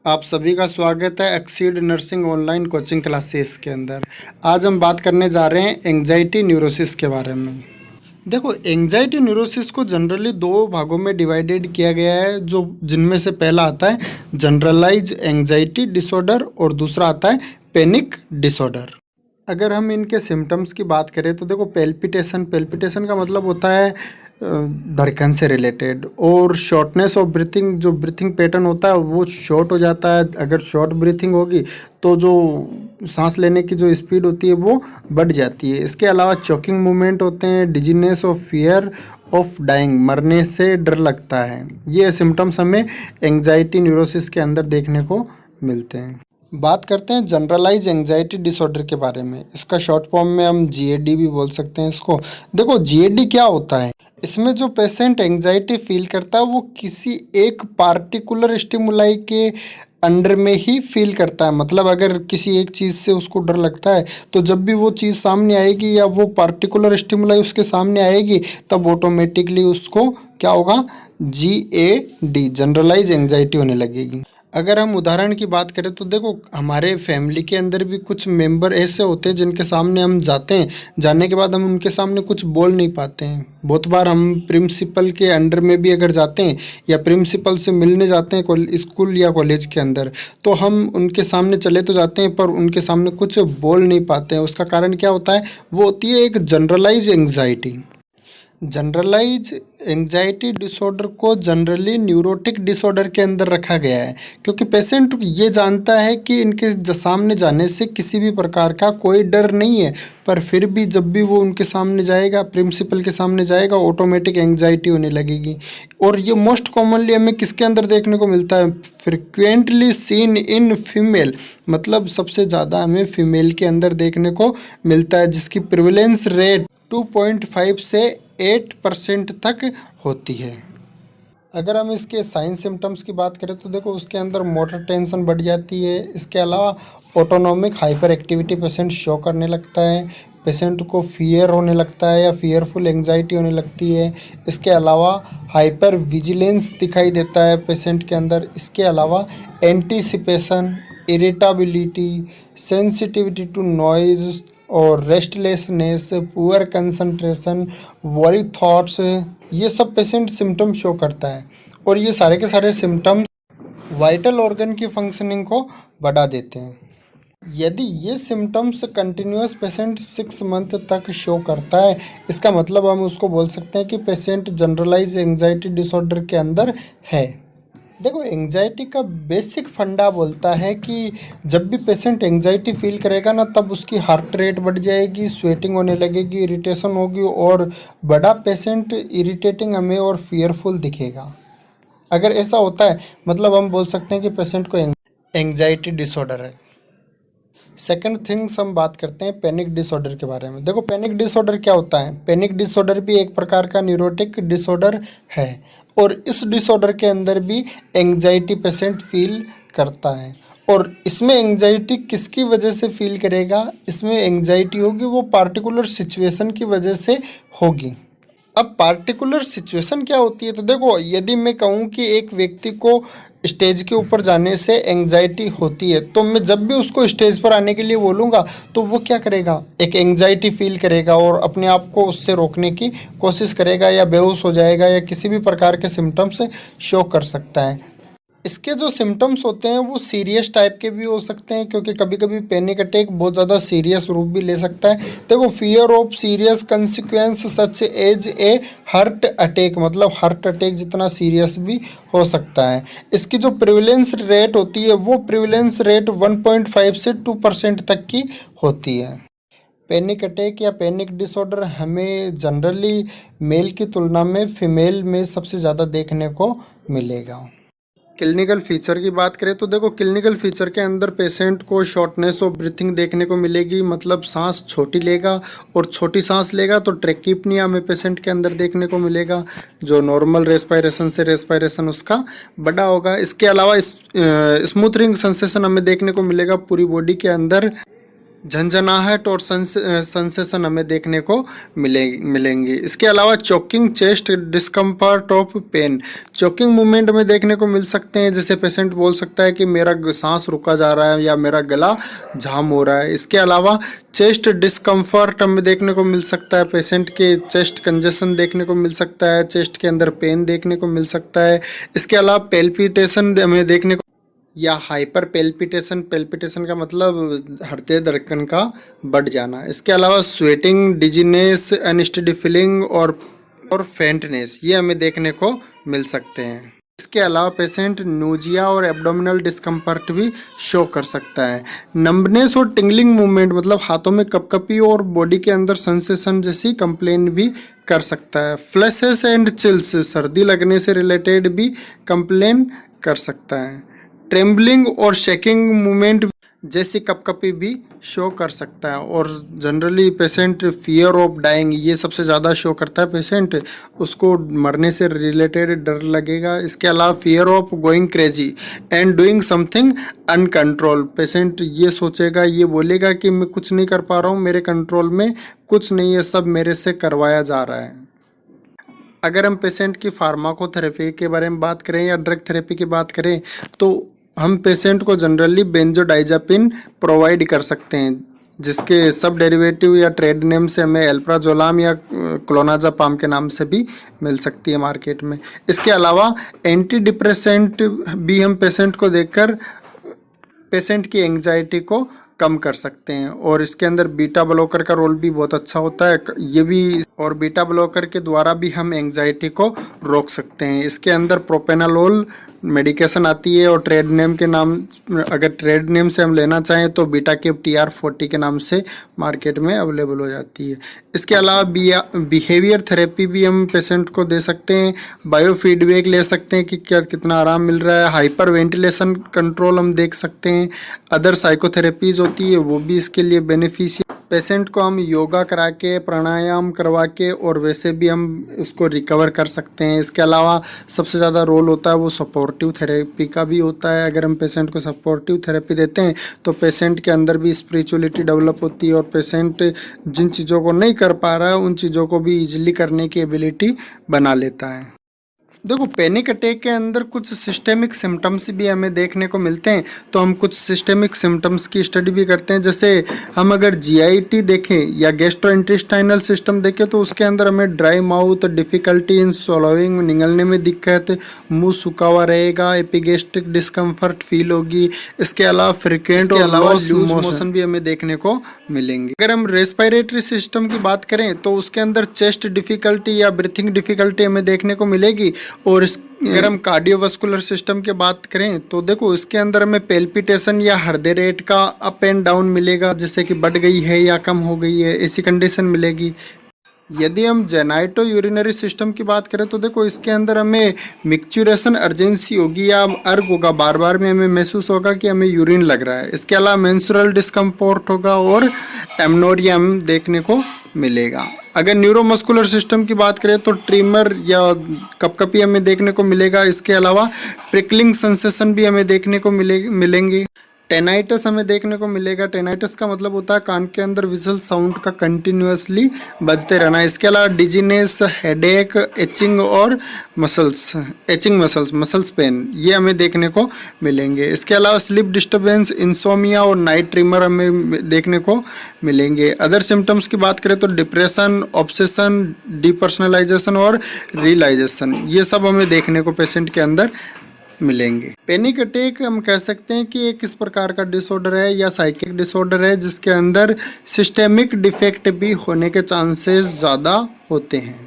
आप सभी का स्वागत है exceed nursing online coaching classes के अंदर। आज हम बात करने जा रहे हैं एंजाइटी न्यूरोसिस के बारे में। देखो, एंजाइटी न्यूरोसिस को जनरली दो भागों में डिवाइडेड किया गया है, जो जिनमें से पहला आता है जनरलाइज एंजाइटी डिसऑर्डर और दूसरा आता है पैनिक डिसऑर्डर। अगर हम इनके सिम्टम्स की बात करें तो देखो, पेल्पिटेशन का मतलब होता है धड़कन से रिलेटेड, और शॉर्टनेस ऑफ ब्रीथिंग, जो ब्रीथिंग पैटर्न होता है वो शॉर्ट हो जाता है। अगर शॉर्ट ब्रीथिंग होगी तो जो सांस लेने की जो स्पीड होती है वो बढ़ जाती है। इसके अलावा चोकिंग मूवमेंट होते हैं, डिजीनेस और फियर ऑफ डाइंग, मरने से डर लगता है। ये सिम्टम्स हमें एंजाइटी न्यूरोसिस के अंदर देखने को मिलते हैं। बात करते हैं जनरलाइज एंजाइटी डिसऑर्डर के बारे में। इसका शॉर्ट फॉर्म में हम जीएडी भी बोल सकते हैं इसको। देखो, जीएडी क्या होता है? इसमें जो पेशेंट एंजाइटी फील करता है वो किसी एक पार्टिकुलर स्टिमुलाई के अंडर में ही फील करता है। मतलब अगर किसी एक चीज़ से उसको डर लगता है तो जब भी वो चीज़ सामने आएगी या वो पार्टिकुलर स्टिमुलाई उसके सामने आएगी तब ऑटोमेटिकली उसको क्या होगा, जीएडी जनरलाइज एंजाइटी होने लगेगी। अगर हम उदाहरण की बात करें तो देखो, हमारे फैमिली के अंदर भी कुछ मेंबर ऐसे होते हैं जिनके सामने हम जाते हैं, जाने के बाद हम उनके सामने कुछ बोल नहीं पाते हैं। बहुत बार हम प्रिंसिपल के अंडर में भी अगर जाते हैं या प्रिंसिपल से मिलने जाते हैं स्कूल या कॉलेज के अंदर, तो हम उनके सामने चले तो जाते हैं पर उनके सामने कुछ बोल नहीं पाते हैं। उसका कारण क्या होता है? वो होती है एक generalise anxiety. Generalise anxiety disorder को जनरली न्यूरोटिक डिसऑर्डर के अंदर रखा गया है, क्योंकि पेशेंट ये जानता है कि इनके सामने जाने से किसी भी प्रकार का कोई डर नहीं है, पर फिर भी जब भी वो उनके सामने जाएगा, प्रिंसिपल के सामने जाएगा, ऑटोमेटिक एंजाइटी होने लगेगी। और ये मोस्ट कॉमनली हमें किसके अंदर देखने को मिलता है? फ्रिक्वेंटली सीन इन फीमेल, मतलब सबसे ज़्यादा हमें फीमेल के अंदर देखने को मिलता है, जिसकी प्रिवलेंस रेट 2.5 से 8% तक होती है। अगर हम इसके साइन सिम्टम्स की बात करें तो देखो, उसके अंदर मोटर टेंशन बढ़ जाती है। इसके अलावा autonomic hyper activity patient show करने लगता है, पेशेंट को फियर होने लगता है या फियरफुल एंजाइटी होने लगती है। इसके अलावा हाइपर विजिलेंस दिखाई देता है पेशेंट के अंदर। इसके अलावा anticipation, irritability, sensitivity to noise और restlessness, poor concentration, worry thoughts, ये सब पेशेंट सिम्टम शो करता है। और ये सारे के सारे सिम्टम्स वाइटल ऑर्गन की फंक्शनिंग को बढ़ा देते हैं। यदि ये सिम्टम्स कंटिन्यूस पेशेंट 6 मंथ तक शो करता है, इसका मतलब हम उसको बोल सकते हैं कि पेशेंट जनरलाइज एंजाइटी डिसऑर्डर के अंदर है। देखो, एंजाइटी का बेसिक फंडा बोलता है कि जब भी पेशेंट एंजाइटी फील करेगा ना, तब उसकी हार्ट रेट बढ़ जाएगी, स्वेटिंग होने लगेगी, इरिटेशन होगी, और बड़ा पेशेंट इरिटेटिंग हमें और फियरफुल दिखेगा। अगर ऐसा होता है मतलब हम बोल सकते हैं कि पेशेंट को एंजाइटी डिसऑर्डर है। सेकंड थिंग्स हम बात करते हैं पैनिक डिसऑर्डर के बारे में। देखो, पैनिक डिसऑर्डर क्या होता है? पैनिक डिसऑर्डर भी एक प्रकार का न्यूरोटिक डिसऑर्डर है, और इस डिसऑर्डर के अंदर भी एंजाइटी पेशेंट फील करता है। और इसमें एंजाइटी किसकी वजह से फील करेगा? इसमें एंजाइटी होगी वो पार्टिकुलर सिचुएशन की वजह से होगी। अब पार्टिकुलर सिचुएशन क्या होती है? तो देखो, यदि मैं कहूँ कि एक व्यक्ति को स्टेज के ऊपर जाने से एंजाइटी होती है, तो मैं जब भी उसको स्टेज पर आने के लिए बोलूँगा तो वो क्या करेगा? एक एंजाइटी फील करेगा और अपने आप को उससे रोकने की कोशिश करेगा, या बेहोश हो जाएगा, या किसी भी प्रकार के सिम्टम्स शो कर सकता है। इसके जो सिम्टम्स होते हैं वो सीरियस टाइप के भी हो सकते हैं, क्योंकि कभी कभी पैनिक अटैक बहुत ज़्यादा सीरियस रूप भी ले सकता है। देखो, fear of serious consequence such as a heart attack, मतलब हार्ट अटैक जितना सीरियस भी हो सकता है। इसकी जो प्रिवलेंस रेट होती है वो प्रिवलेंस रेट 1.5 से 2% तक की होती है। पैनिक अटैक या पैनिक डिसऑर्डर हमें जनरली मेल की तुलना में फीमेल में सबसे ज़्यादा देखने को मिलेगा। क्लिनिकल फीचर की बात करें तो देखो, क्लिनिकल फीचर के अंदर पेशेंट को शॉर्टनेस ऑफ ब्रीथिंग देखने को मिलेगी, मतलब सांस छोटी लेगा, और छोटी सांस लेगा तो ट्रैकिपनिया में पेशेंट के अंदर देखने को मिलेगा, जो नॉर्मल रेस्पायरेशन से रेस्पायरेशन उसका बड़ा होगा। इसके अलावा स्मूथ रिंग सेंसेशन हमें देखने को मिलेगा पूरी बॉडी के अंदर। झंझनाहट और सेंसेशन हमें देखने को मिलेंगी। इसके अलावा choking, chest discomfort of pain, choking movement में देखने को मिल सकते हैं, जैसे पेशेंट बोल सकता है कि मेरा सांस रुका जा रहा है या मेरा गला जाम हो रहा है। इसके अलावा चेस्ट डिस्कम्फर्ट हमें देखने को मिल सकता है, पेशेंट के चेस्ट कंजेशन देखने को मिल सकता है, चेस्ट के अंदर पेन देखने को मिल सकता है। इसके अलावा पेल्पिटेशन हमें देखने को या हाइपर पेल्पिटेशन, पेल्पिटेशन का मतलब हृदय धड़कन का बढ़ जाना। इसके अलावा स्वेटिंग, डिजीनेस, अनस्टेडी फीलिंग और फेंटनेस ये हमें देखने को मिल सकते हैं। इसके अलावा पेशेंट नोजिया और एब्डोमिनल डिस्कम्फर्ट भी शो कर सकता है। नंबनेस और टिंगलिंग मूवमेंट मतलब हाथों में कपकपी और बॉडी के अंदर सेंसेशन जैसी कंप्लेन भी कर सकता है। फ्लैशेस एंड चिल्स, सर्दी लगने से रिलेटेड भी कंप्लेन कर सकता है। ट्रेम्बलिंग और शेकिंग मूवमेंट जैसी कपकपी भी शो कर सकता है। और generally patient fear of dying ये सबसे ज़्यादा शो करता है, पेशेंट उसको मरने से रिलेटेड डर लगेगा। इसके अलावा fear of going crazy and doing something uncontrol, patient ये सोचेगा, ये बोलेगा कि मैं कुछ नहीं कर पा रहा हूँ, मेरे कंट्रोल में कुछ नहीं है, सब मेरे से करवाया जा रहा है। अगर हम पेशेंट की फार्माकोथेरेपी के बारे में बात करें या ड्रग थेरेपी की बात करें तो हम पेशेंट को जनरली बेंजोडाइजापिन प्रोवाइड कर सकते हैं, जिसके सब डेरिवेटिव या ट्रेड नेम से हमें एल्प्राजोलाम या क्लोनाजापाम के नाम से भी मिल सकती है मार्केट में। इसके अलावा एंटी डिप्रेसेंट भी हम पेशेंट को देकर पेशेंट की एंग्जाइटी को कम कर सकते हैं। और इसके अंदर बीटा ब्लॉकर का रोल भी बहुत अच्छा होता है ये भी, और बीटा ब्लॉकर के द्वारा भी हम एंग्जाइटी को रोक सकते हैं। इसके अंदर प्रोपेनालोल मेडिकेशन आती है और ट्रेड नेम के नाम, अगर ट्रेड नेम से हम लेना चाहें तो बीटा के TR40 के नाम से मार्केट में अवेलेबल हो जाती है। इसके अलावा बिहेवियर थेरेपी भी हम पेशेंट को दे सकते हैं, बायो फीडबैक ले सकते हैं कि क्या कितना आराम मिल रहा है, हाइपर वेंटिलेशन कंट्रोल हम देख सकते हैं। अदर साइकोथेरेपीज होती है वो भी इसके लिए बेनिफिशियल। पेशेंट को हम योगा करा के, प्राणायाम करवा के और वैसे भी हम उसको रिकवर कर सकते हैं। इसके अलावा सबसे ज़्यादा रोल होता है वो सपोर्टिव थेरेपी का भी होता है। अगर हम पेशेंट को सपोर्टिव थेरेपी देते हैं तो पेशेंट के अंदर भी स्पिरिचुअलिटी डेवलप होती है और पेशेंट जिन चीज़ों को नहीं कर पा रहा है उन चीज़ों को भी ईजिली करने की एबिलिटी बना लेता है। देखो, पैनिक अटैक के अंदर कुछ सिस्टेमिक सिम्टम्स भी हमें देखने को मिलते हैं, तो हम कुछ सिस्टेमिक सिम्टम्स की स्टडी भी करते हैं। जैसे हम अगर GIT देखें या गैस्ट्रोइंटेस्टाइनल सिस्टम देखें तो उसके अंदर हमें dry mouth, difficulty in swallowing, निगलने में दिक्कत, मुंह सूखा हुआ रहेगा, एपिगेस्ट्रिक डिस्कम्फर्ट फील होगी। इसके अलावा फ्रिक्वेंट और लूज मोशन भी हमें देखने को मिलेंगे। अगर हम रेस्पिरेटरी सिस्टम की बात करें तो उसके अंदर चेस्ट डिफ़िकल्टी या ब्रीथिंग डिफ़िकल्टी हमें देखने को मिलेगी। और अगर हम कार्डियोवास्कुलर सिस्टम की बात करें तो देखो इसके अंदर हमें पेल्पिटेशन या हृदय रेट का अप एंड डाउन मिलेगा, जैसे कि बढ़ गई है या कम हो गई है, ऐसी कंडीशन मिलेगी। यदि हम जेनाइटो यूरिनरी सिस्टम की बात करें तो देखो इसके अंदर हमें मिक्चुरेशन अर्जेंसी होगी या अर्ग होगा, बार बार में हमें महसूस होगा कि हमें यूरिन लग रहा है। इसके अलावा मेंस्ट्रुअल डिस्कम्फर्ट होगा और एमनोरिया हम देखने को मिलेगा। अगर न्यूरोमस्कुलर सिस्टम की बात करें तो ट्रिमर या कपकपी हमें देखने को मिलेगा। इसके अलावा प्रिकलिंग सेंसेशन भी हमें देखने को मिलेंगे। टेनाइटस हमें देखने को मिलेगा। टेनाइटस का मतलब होता है कान के अंदर विजल साउंड का कंटिन्यूअसली बजते रहना। इसके अलावा डिजीनेस, हेडेक, एचिंग और मसल्स पेन ये हमें देखने को मिलेंगे। इसके अलावा स्लीप डिस्टर्बेंस, इंसोमिया और नाइट ट्रिमर हमें देखने को मिलेंगे। अदर सिम्टम्स की बात करें तो डिप्रेशन, ऑब्सेशन, डिपर्सनलाइजेशन और रियलाइजेशन ये सब हमें देखने को पेशेंट के अंदर मिलेंगे। पैनिक अटैक हम कह सकते हैं कि एक किस प्रकार का डिसऑर्डर है या साइकिक डिसऑर्डर है जिसके अंदर सिस्टेमिक डिफेक्ट भी होने के चांसेस ज़्यादा होते हैं।